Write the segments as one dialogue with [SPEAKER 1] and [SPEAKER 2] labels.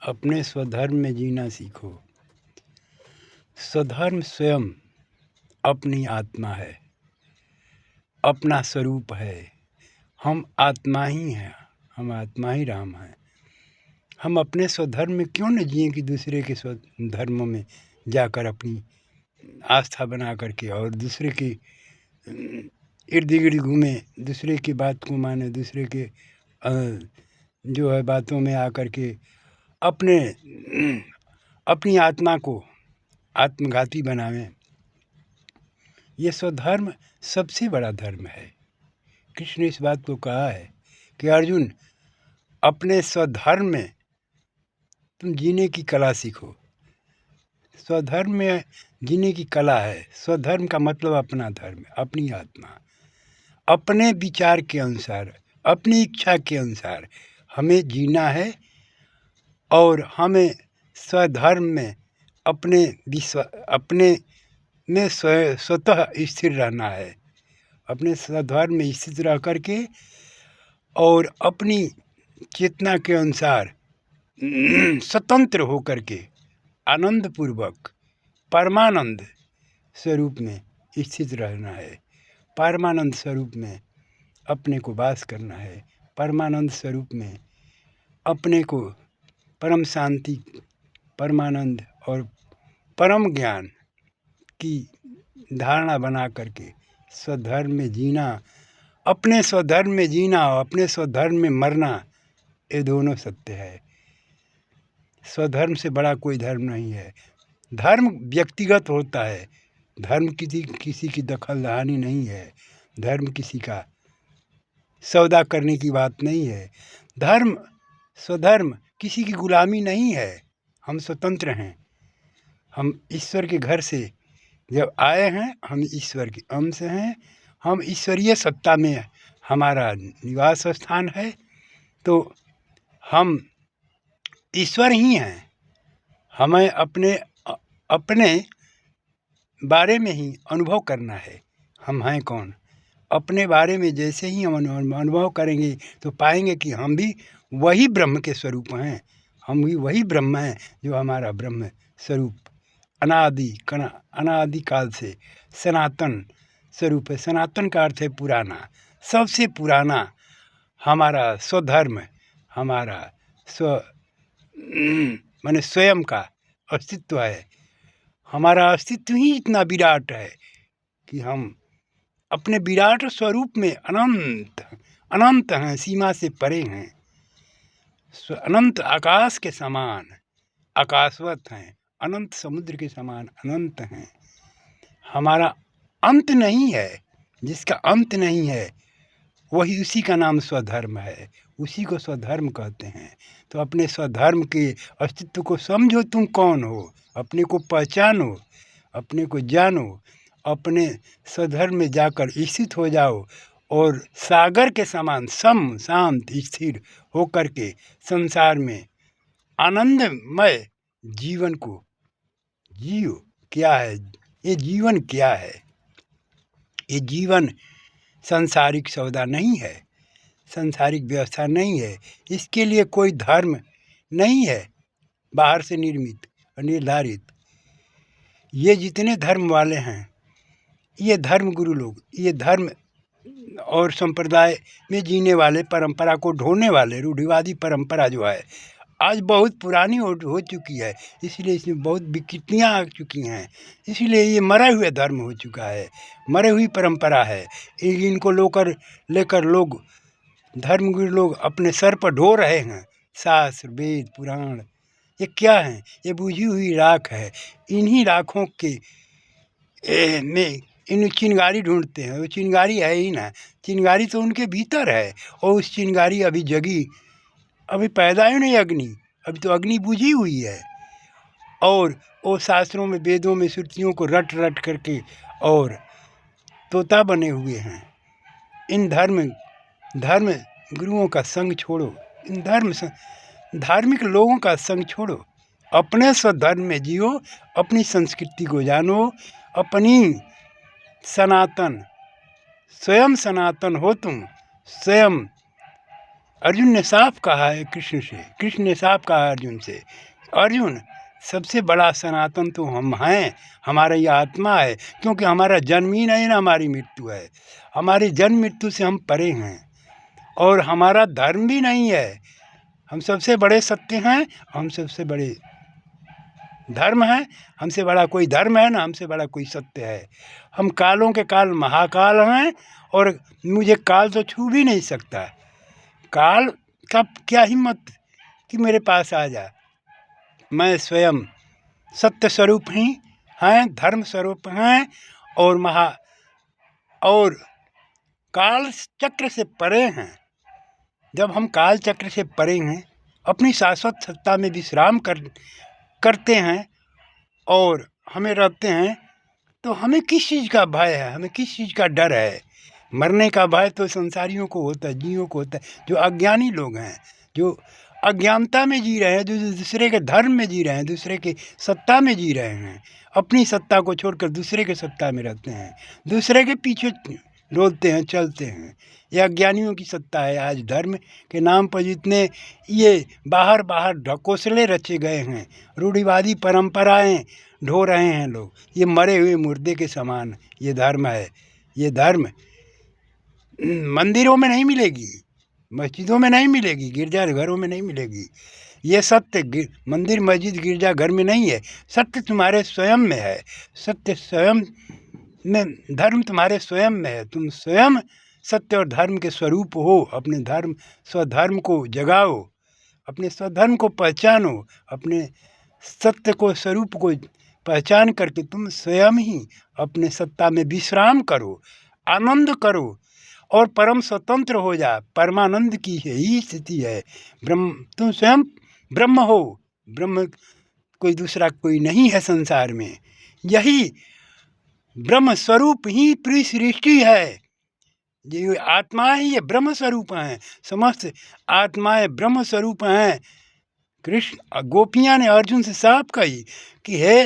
[SPEAKER 1] अपने स्वधर्म में जीना सीखो। स्वधर्म स्वयं अपनी आत्मा है, अपना स्वरूप है। हम आत्मा ही हैं, हम आत्मा ही राम हैं। हम अपने स्वधर्म में क्यों न जिए कि दूसरे के स्वधर्मों में जाकर अपनी आस्था बना करके और दूसरे के इर्द गिर्द घूमें, दूसरे की बात को माने, दूसरे के जो है बातों में आकर के अपनी आत्मा को आत्मघाती बनावें। ये स्वधर्म सबसे बड़ा धर्म है। कृष्ण ने इस बात को कहा है कि अर्जुन, अपने स्वधर्म में तुम जीने की कला सीखो। स्वधर्म में जीने की कला है। स्वधर्म का मतलब अपना धर्म, अपनी आत्मा, अपने विचार के अनुसार, अपनी इच्छा के अनुसार हमें जीना है और हमें स्वधर्म में अपने में स्वतः स्थिर रहना है। अपने स्वधर्म में स्थित रह करके और अपनी चेतना के अनुसार स्वतंत्र होकर के आनंदपूर्वक परमानंद स्वरूप में स्थित रहना है। परमानंद स्वरूप में अपने को वास करना है। परमानंद स्वरूप में अपने को परम शांति, परमानंद और परम ज्ञान की धारणा बना करके स्वधर्म में जीना, अपने स्वधर्म में जीना और अपने स्वधर्म में मरना, ये दोनों सत्य है। स्वधर्म से बड़ा कोई धर्म नहीं है। धर्म व्यक्तिगत होता है। धर्म किसी की दखलंदाजी नहीं है। धर्म किसी का सौदा करने की बात नहीं है। स्वधर्म किसी की गुलामी नहीं है। हम स्वतंत्र हैं। हम ईश्वर के घर से जब आए हैं, हम ईश्वर के अंश हैं। हम ईश्वरीय सत्ता में हमारा निवास स्थान है, तो हम ईश्वर ही हैं। हमें अपने बारे में ही अनुभव करना है, हम हैं कौन। अपने बारे में जैसे ही हम अनुभव करेंगे तो पाएंगे कि हम भी वही ब्रह्म के स्वरूप हैं। हम भी वही ब्रह्म हैं जो हमारा ब्रह्म स्वरूप अनादि काल से सनातन स्वरूप है। सनातन का अर्थ है पुराना, सबसे पुराना हमारा स्वधर्म, हमारा माने स्वयं का अस्तित्व है। हमारा अस्तित्व ही इतना विराट है कि हम अपने विराट स्वरूप में अनंत हैं, सीमा से परे हैं। अनंत आकाश के समान आकाशवत हैं, अनंत समुद्र के समान अनंत हैं। हमारा अंत नहीं है। जिसका अंत नहीं है वही उसी का नाम स्वधर्म है। उसी को स्वधर्म कहते हैं। तो अपने स्वधर्म के अस्तित्व को समझो, तुम कौन हो, अपने को पहचानो, अपने को जानो, अपने स्वधर्म में जाकर स्थित हो जाओ और सागर के समान शांत स्थिर होकर के संसार में आनंदमय जीवन को जियो। क्या है ये जीवन? क्या है ये जीवन? सांसारिक सौदा नहीं है, सांसारिक व्यवस्था नहीं है। इसके लिए कोई धर्म नहीं है बाहर से निर्मित और निर्धारित। ये जितने धर्म वाले हैं, ये धर्म गुरु लोग, ये धर्म और संप्रदाय में जीने वाले, परंपरा को ढोने वाले, रूढ़िवादी परंपरा जो है आज बहुत पुरानी हो चुकी है। इसलिए इसमें बहुत विकृतियाँ आ चुकी हैं। इसलिए ये मरा हुआ धर्म हो चुका है, मरी हुई परंपरा है। इनको लेकर लोग धर्मगुरु लोग अपने सर पर ढो रहे हैं। शास्त्र, वेद, पुराण ये क्या है? ये बुझी हुई राख है। इन्हीं राखों के में इन चिंगारी ढूंढते हैं। वो चिंगारी है ही ना। चिंगारी तो उनके भीतर है और उस चिंगारी अभी जगी, अभी पैदा ही नहीं अग्नि, अभी तो अग्नि बुझी हुई है। और वो शास्त्रों में, वेदों में, श्रुतियों को रट करके और तोता बने हुए हैं। इन धर्म गुरुओं का संग छोड़ो, इन धार्मिक लोगों का संग छोड़ो। अपने स्वधर्म में जियो, अपनी संस्कृति को जानो, अपनी स्वयं सनातन हो तुम। स्वयं अर्जुन ने साफ कहा है कृष्ण से, कृष्ण ने साफ कहा अर्जुन से, अर्जुन सबसे बड़ा सनातन तो हम हैं, हमारा ये आत्मा है, क्योंकि हमारा जन्म ही नहीं ना हमारी मृत्यु है। हमारी जन्म मृत्यु से हम परे हैं और हमारा धर्म भी नहीं है। हम सबसे बड़े सत्य हैं, हम सबसे बड़े धर्म हैं, हमसे बड़ा कोई धर्म है ना हमसे बड़ा कोई सत्य है। हम कालों के काल महाकाल हैं और मुझे काल तो छू भी नहीं सकता। काल का क्या हिम्मत कि मेरे पास आ जा। मैं स्वयं सत्य स्वरूप ही हैं, धर्म स्वरूप हैं और काल चक्र से परे हैं। जब हम काल चक्र से परे हैं, अपनी शाश्वत सत्ता में विश्राम करते हैं और हमें रहते हैं, तो हमें किस चीज़ का भय है, हमें किस चीज़ का डर है। मरने का भय तो संसारियों को होता है, जीवों को होता है, जो अज्ञानी लोग हैं, जो अज्ञानता में जी रहे हैं, जो दूसरे के धर्म में जी रहे हैं, दूसरे के सत्ता में जी रहे हैं, अपनी सत्ता को छोड़कर दूसरे के सत्ता में रहते हैं, दूसरे के पीछे डोलते हैं, चलते हैं। ये अज्ञानियों की सत्ता है। आज धर्म के नाम पर जितने ये बाहर ढकोसले रचे गए हैं, रूढ़िवादी परंपराएं ढो रहे हैं लोग, ये मरे हुए मुर्दे के समान ये धर्म है। ये धर्म मंदिरों में नहीं मिलेगी, मस्जिदों में नहीं मिलेगी, गिरजाघरों में नहीं मिलेगी। ये सत्य मंदिर मस्जिद गिरजाघर में नहीं है, सत्य तुम्हारे स्वयं में है। सत्य स्वयं में, धर्म तुम्हारे स्वयं में है। तुम स्वयं सत्य और धर्म के स्वरूप हो। अपने स्वधर्म को जगाओ, अपने स्वधर्म को पहचानो, अपने सत्य को स्वरूप को पहचान करके तुम स्वयं ही अपने सत्ता में विश्राम करो, आनंद करो और परम स्वतंत्र हो जा। परमानंद की यही स्थिति है। तुम स्वयं ब्रह्म हो, ब्रह्म कोई दूसरा कोई नहीं है संसार में। यही ब्रह्म स्वरूप ही पूरी सृष्टि है। ये आत्मा ही ये ब्रह्म स्वरूप हैं, समस्त आत्माएं ब्रह्म स्वरूप हैं। कृष्ण गोपियां ने अर्जुन से साफ कही कि हे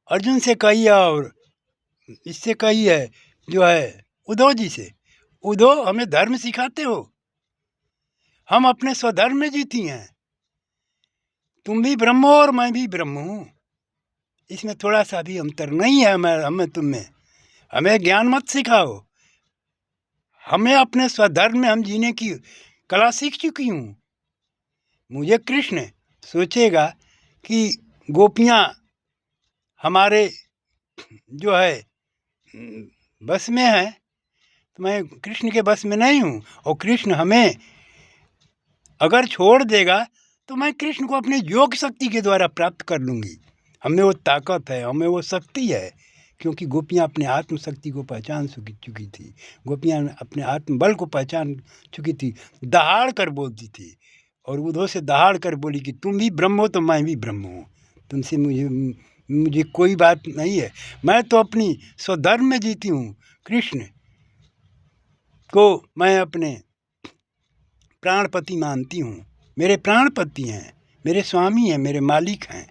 [SPEAKER 1] अर्जुन से कही और इससे कही है जो है उद्धव जी से, उद्धव हमें धर्म सिखाते हो, हम अपने स्वधर्म में जीती हैं। तुम भी ब्रह्म हो और मैं भी ब्रह्म हूँ, इसमें थोड़ा सा भी अंतर नहीं है हमें तुम में। हमें ज्ञान मत सिखाओ, हमें अपने स्वधर्म में हम जीने की कला सीख चुकी हूँ। मुझे कृष्ण सोचेगा कि गोपियाँ हमारे जो है बस में है, तो मैं कृष्ण के बस में नहीं हूँ। और कृष्ण हमें अगर छोड़ देगा तो मैं कृष्ण को अपने योग शक्ति के द्वारा प्राप्त कर लूँगी। हमें वो ताकत है, हमें वो शक्ति है, क्योंकि गोपियाँ अपने आत्म शक्ति को पहचान चुकी थी। गोपियाँ अपने आत्म बल को पहचान चुकी थी। दहाड़ कर बोलती थी और उद्धव से दहाड़ कर बोली कि तुम भी ब्रह्म हो तो मैं भी ब्रह्म हूँ, तुमसे मुझे कोई बात नहीं है। मैं तो अपनी स्वधर्म में जीती हूँ। कृष्ण को मैं अपने प्राणपति मानती हूँ, मेरे प्राणपति हैं, मेरे स्वामी हैं, मेरे मालिक हैं।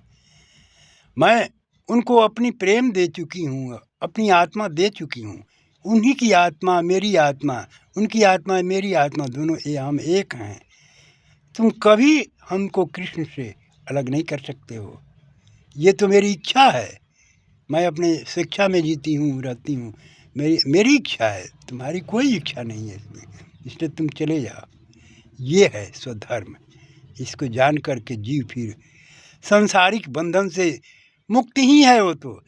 [SPEAKER 1] मैं उनको अपनी प्रेम दे चुकी हूँ, अपनी आत्मा दे चुकी हूँ। उन्हीं की आत्मा मेरी आत्मा, उनकी आत्मा मेरी आत्मा, दोनों हम एक हैं। तुम कभी हमको कृष्ण से अलग नहीं कर सकते हो। ये तो मेरी इच्छा है, मैं अपने शिक्षा में जीती हूँ, रहती हूँ। मेरी इच्छा है, तुम्हारी कोई इच्छा नहीं है इसमें, इसलिए तुम चले जाओ। ये है स्वधर्म। इसको जान करके जीव फिर सांसारिक बंधन से मुक्ति ही है। वो तो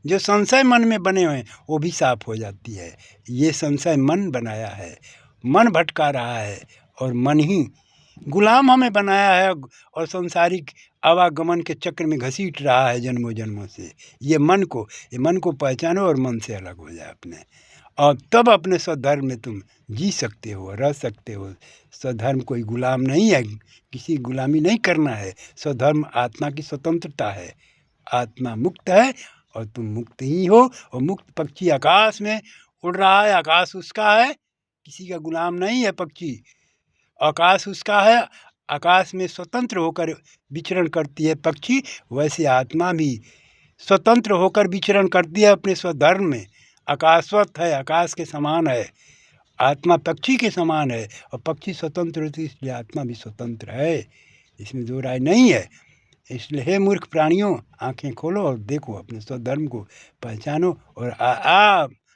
[SPEAKER 1] जो संशय मन में बने हुए हैं वो भी साफ हो जाती है। ये संशय मन बनाया है, मन भटका रहा है और मन ही गुलाम हमें बनाया है और सांसारिक आवागमन के चक्र में घसीट रहा है जन्मों जन्मों से। ये मन को पहचानो और मन से अलग हो जाए अपने, और तब अपने स्वधर्म में तुम जी सकते हो, रह सकते हो। स्वधर्म कोई गुलाम नहीं है, किसी गुलामी नहीं करना है। स्वधर्म आत्मा की स्वतंत्रता है। आत्मा मुक्त है और तुम मुक्त ही हो। और मुक्त पक्षी आकाश में उड़ रहा है, आकाश उसका है, किसी का गुलाम नहीं है पक्षी। आकाश उसका है, आकाश में स्वतंत्र होकर विचरण करती है पक्षी। वैसे आत्मा भी स्वतंत्र होकर विचरण करती है अपने स्वधर्म में। आकाशवत है, आकाश के समान है। आत्मा पक्षी के समान है और पक्षी स्वतंत्र होती है, इसलिए आत्मा भी स्वतंत्र है, इसमें दो राय नहीं है। इसलिए हे मूर्ख प्राणियों, आँखें खोलो और देखो, अपने स्वधर्म को पहचानो और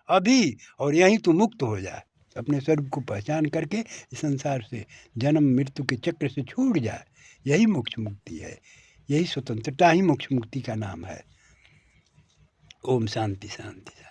[SPEAKER 1] अभी और यहीं तू मुक्त हो जा। अपने स्वरूप को पहचान करके इस संसार से, जन्म मृत्यु के चक्र से छूट जा। यही मोक्ष मुक्ति है, यही स्वतंत्रता ही मोक्ष मुक्ति का नाम है। ओम शांति शांति शांति।